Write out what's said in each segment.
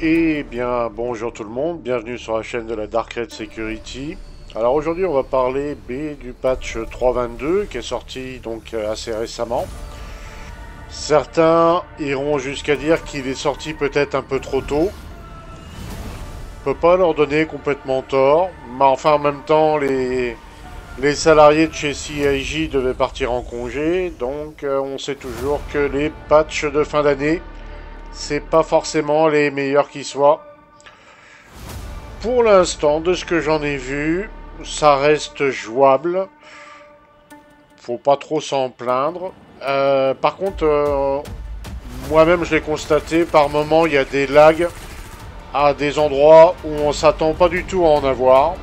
Eh bien, bonjour tout le monde, bienvenue sur la chaîne de la Dark Red Security. Alors aujourd'hui on va parler du patch 3.22 qui est sorti donc assez récemment. Certains iront jusqu'à dire qu'il est sorti peut-être un peu trop tôt. On peut pas leur donner complètement tort, mais enfin en même temps les salariés de chez CIJ devaient partir en congé, donc on sait toujours que les patchs de fin d'année c'est pas forcément les meilleurs qui soient. Pour l'instant, de ce que j'en ai vu, ça reste jouable. Faut pas trop s'en plaindre. Par contre, moi-même je l'ai constaté, par moment il y a des lags à des endroits où on s'attend pas du tout à en avoir.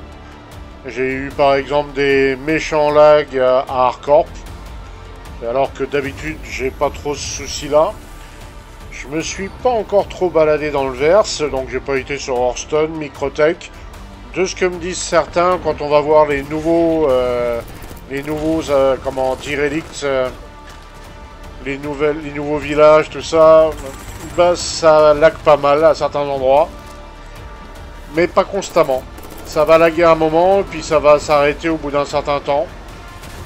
J'ai eu par exemple des méchants lags à Hardcorp, alors que d'habitude j'ai pas trop ce souci là. Je me suis pas encore trop baladé dans le verse, donc j'ai pas été sur Hearthstone, Microtech. De ce que me disent certains, quand on va voir les nouveaux comment dire, relicts, les nouveaux villages, tout ça, bah ça lag pas mal à certains endroits, mais pas constamment. Ça va laguer un moment, puis ça va s'arrêter au bout d'un certain temps.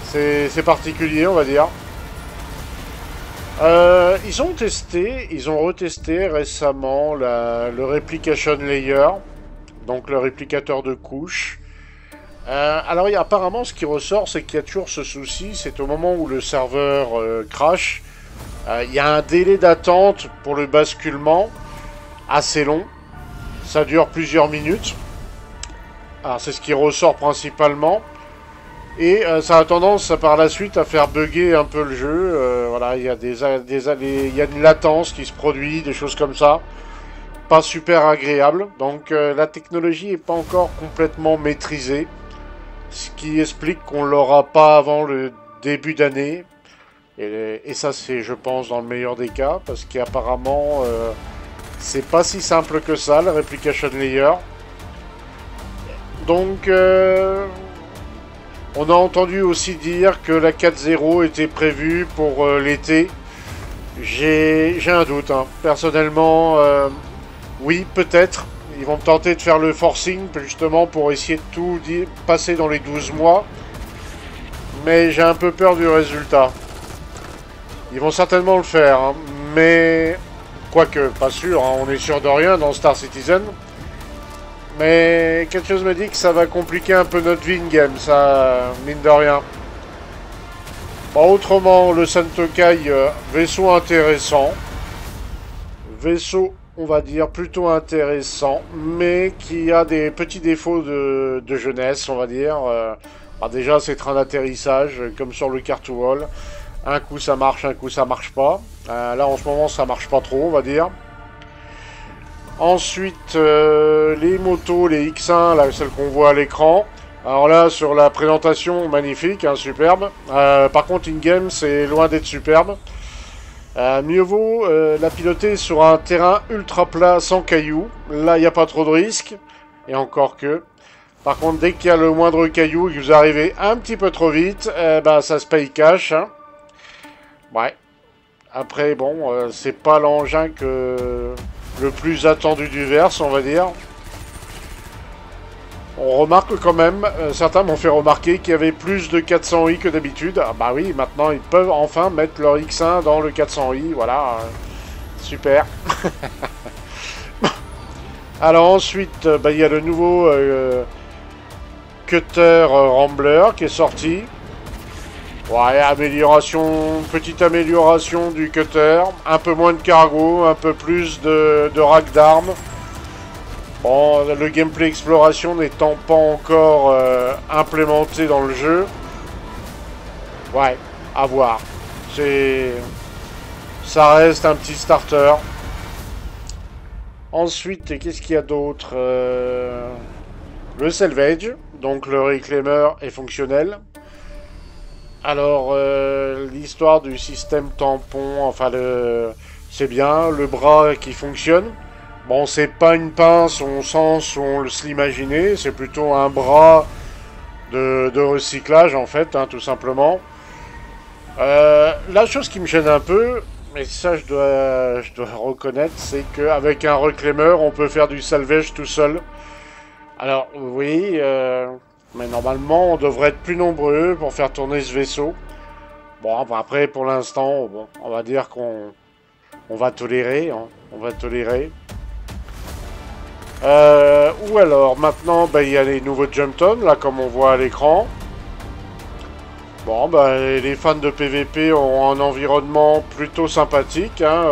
C'est particulier, on va dire. Ils ont retesté récemment le Replication Layer, donc le réplicateur de couches. Alors apparemment ce qui ressort, c'est qu'il y a toujours ce souci, c'est au moment où le serveur crash, il y a un délai d'attente pour le basculement assez long, ça dure plusieurs minutes. Alors c'est ce qui ressort principalement. Et ça a tendance par la suite à faire bugger un peu le jeu. Voilà, il y a une latence qui se produit, des choses comme ça. Pas super agréable. Donc la technologie n'est pas encore complètement maîtrisée. Ce qui explique qu'on l'aura pas avant le début d'année. Et ça c'est, je pense, dans le meilleur des cas. Parce qu'apparemment, c'est pas si simple que ça, le Replication Layer. Donc... on a entendu aussi dire que la 4.0 était prévue pour l'été. J'ai un doute, hein. Personnellement, oui, peut-être. Ils vont tenter de faire le forcing, justement, pour essayer de tout passer dans les 12 mois. Mais j'ai un peu peur du résultat. Ils vont certainement le faire, hein. Mais... quoique, pas sûr, hein. On est sûr de rien dans Star Citizen. Mais quelque chose me dit que ça va compliquer un peu notre vie in-game, ça, mine de rien. Bon, autrement, le Sentokai, vaisseau intéressant. Vaisseau, on va dire, plutôt intéressant, mais qui a des petits défauts de jeunesse, on va dire. Alors déjà, c'est train d'atterrissage, comme sur le Cartwall. Un coup ça marche, un coup ça marche pas. Là, en ce moment, ça marche pas trop, on va dire. Ensuite, les motos, les X1, là, celles qu'on voit à l'écran. Alors là, sur la présentation, magnifique, hein, superbe. Par contre, in-game, c'est loin d'être superbe. Mieux vaut la piloter sur un terrain ultra plat, sans cailloux. Là, il n'y a pas trop de risques. Et encore que. Par contre, dès qu'il y a le moindre caillou et que vous arrivez un petit peu trop vite, bah, ça se paye cash. Hein. Ouais. Après, bon, c'est pas l'engin que... le plus attendu du verse, on va dire. On remarque quand même, certains m'ont fait remarquer qu'il y avait plus de 400i que d'habitude. Ah bah oui, maintenant ils peuvent enfin mettre leur X1 dans le 400i, voilà. Super. Alors ensuite, bah, il y a le nouveau Cutter Rambler qui est sorti. Ouais, petite amélioration du cutter, un peu moins de cargo, un peu plus de rack d'armes. Bon, le gameplay exploration n'étant pas encore implémenté dans le jeu. Ouais, à voir. Ça reste un petit starter. Ensuite, qu'est-ce qu'il y a d'autre le salvage, donc le reclaimer est fonctionnel. Alors, l'histoire du système tampon, enfin, c'est bien, le bras qui fonctionne. Bon, c'est pas une pince au sens où on se l'imaginait, c'est plutôt un bras de recyclage, en fait, hein, tout simplement. La chose qui me gêne un peu, Et ça, je dois reconnaître, c'est qu'avec un reclaimeur, on peut faire du salvage tout seul. Alors, oui, mais normalement, on devrait être plus nombreux pour faire tourner ce vaisseau. Bon, après, pour l'instant, bon, on va dire qu'on va tolérer, hein, on va tolérer. Ou alors, maintenant, il y a les nouveaux Jumpton, là, comme on voit à l'écran. Bon, les fans de PVP ont un environnement plutôt sympathique, hein,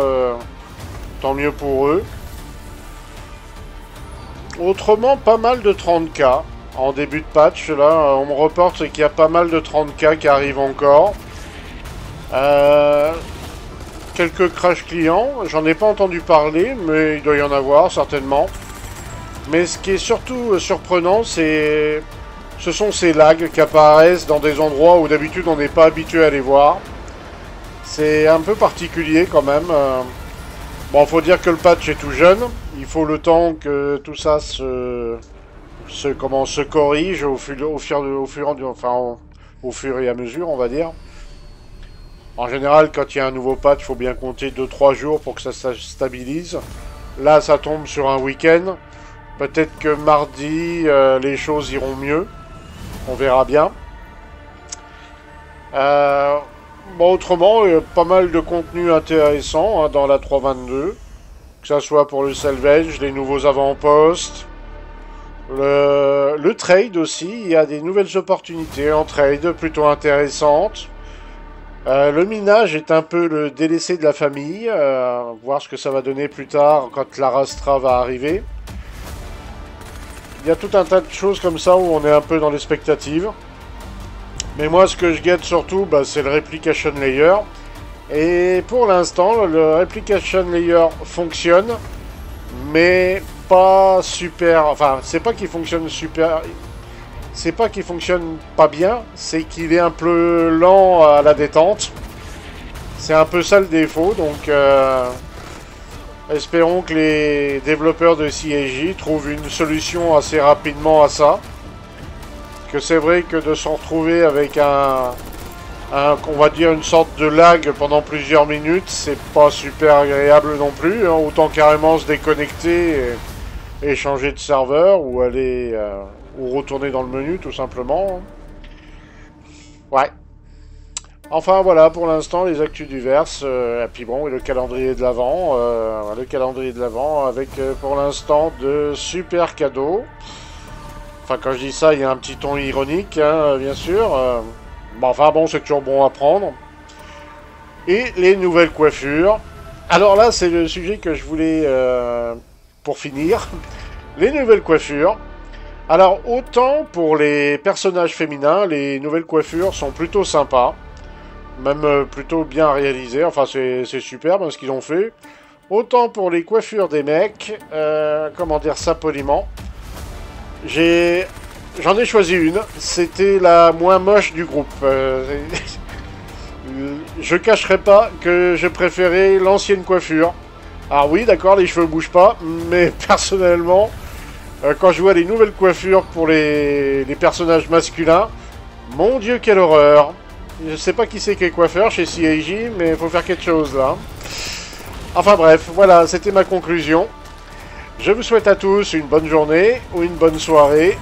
tant mieux pour eux. Autrement, pas mal de 30K en début de patch, là, on me reporte qu'il y a pas mal de 30K qui arrivent encore. Quelques crash clients, j'en ai pas entendu parler, mais il doit y en avoir certainement. Mais ce qui est surtout surprenant, ce sont ces lags qui apparaissent dans des endroits où d'habitude on n'est pas habitué à les voir. C'est un peu particulier quand même. Bon, faut dire que le patch est tout jeune. Il faut le temps que tout ça se corrige au fur et à mesure, on va dire. En général, quand il y a un nouveau patch, il faut bien compter 2-3 jours pour que ça se stabilise. Là, ça tombe sur un week-end. Peut-être que mardi, les choses iront mieux. On verra bien. Bon, autrement, il y a pas mal de contenu intéressant hein, dans la 3.22. Que ce soit pour le salvage, les nouveaux avant-postes. Le trade aussi, il y a des nouvelles opportunités en trade plutôt intéressantes. Le minage est un peu le délaissé de la famille. Voir ce que ça va donner plus tard quand la Rastra va arriver. Il y a tout un tas de choses comme ça où on est un peu dans l'expectative. Mais moi, ce que je guette surtout, c'est le Replication Layer. Et pour l'instant, le Replication Layer fonctionne, mais pas super... Enfin, c'est pas qu'il fonctionne super... C'est pas qu'il fonctionne pas bien, c'est qu'il est un peu lent à la détente. C'est un peu ça le défaut, donc... espérons que les développeurs de CIJ trouvent une solution assez rapidement à ça. Que c'est vrai que de se retrouver avec on va dire une sorte de lag pendant plusieurs minutes, c'est pas super agréable non plus. Hein. Autant carrément se déconnecter et changer de serveur ou aller ou retourner dans le menu tout simplement. Ouais. Enfin voilà pour l'instant les actus du verse, et puis bon, et le calendrier de l'Avent, avec pour l'instant de super cadeaux. Enfin quand je dis ça, il y a un petit ton ironique, hein, bien sûr. Enfin bon, c'est toujours bon à prendre. Et les nouvelles coiffures. Alors là, c'est le sujet que je voulais, pour finir. Les nouvelles coiffures. Alors autant pour les personnages féminins, les nouvelles coiffures sont plutôt sympas. Même plutôt bien réalisé, enfin c'est superbe hein, ce qu'ils ont fait. Autant pour les coiffures des mecs, comment dire ça poliment, j'en ai choisi une, c'était la moins moche du groupe. Je cacherai pas que je préférais l'ancienne coiffure. Alors oui d'accord, les cheveux bougent pas, mais personnellement, quand je vois les nouvelles coiffures pour les personnages masculins, mon dieu quelle horreur. Je sais pas qui c'est qui est coiffeur chez CIJ, mais il faut faire quelque chose là. Enfin bref, voilà, c'était ma conclusion. Je vous souhaite à tous une bonne journée ou une bonne soirée.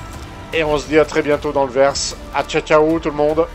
Et on se dit à très bientôt dans le verse. À ciao ciao tout le monde.